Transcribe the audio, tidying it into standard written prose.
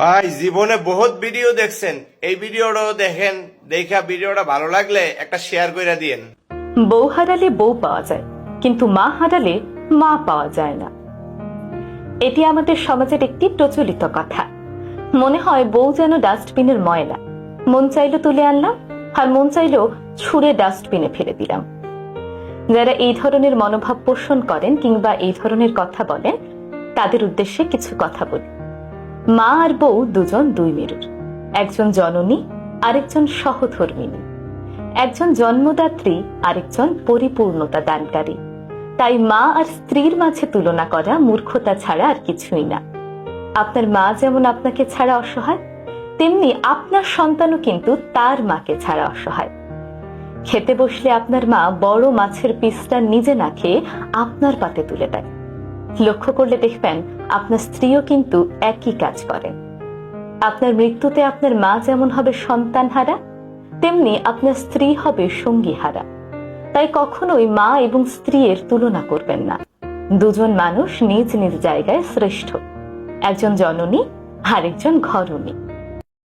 ভাই জীবনে বহুত ভিডিও দেখছেন, এই ভিডিওটাও দেখেন। দেখা ভিডিওটা ভালো লাগলে একটা শেয়ার করে দিয়েন। বউ হারালে বউ পাওয়া যায়, কিন্তু মা হারালে মা পাওয়া যায় না। এটি আমাদের সমাজের একটি প্রচলিত কথা। মনে হয় বউ যেন ডাস্টবিনের ময়লা, মন চাইলো তুলে আনলাম, আর মন চাইলো ছুঁড়ে ডাস্টবিনে ফেলে দিলাম। যারা এই ধরনের মনোভাব পোষণ করেন কিংবা এই ধরনের কথা বলেন, তাদের উদ্দেশ্যে কিছু কথা বলি। মা আর বউ দুজন দুই মেরুর, একজন জননী, আরেকজন সহধর্মিণী, একজন জন্মদাত্রী, আরেকজন পরিপূর্ণতা দানকারী। তাই মা আর স্ত্রীর মাঝে তুলনা করা মূর্খতা ছাড়া আর কিছুই না। আপনার মা যেমন আপনাকে ছাড়া অসহায়, তেমনি আপনার সন্তানও কিন্তু তার মাকে ছাড়া অসহায়। খেতে বসলে আপনার মা বড় মাছের পিসটা নিজে না খেয়ে আপনার পাতে তুলে দেয়। লক্ষ্য করলে দেখবেন আপনার স্ত্রীও কিন্তু একই কাজ করেন। আপনার মৃত্যুতে আপনার মা যেমন হবে সন্তান হারা, তেমনি আপনার স্ত্রী হবে সঙ্গী হারা। তাই কখনোই মা এবং স্ত্রীর তুলনা করবেন না। দুজন মানুষ নিজ নিজ জায়গায় শ্রেষ্ঠ, একজন জননী, আরেকজন ঘরণী।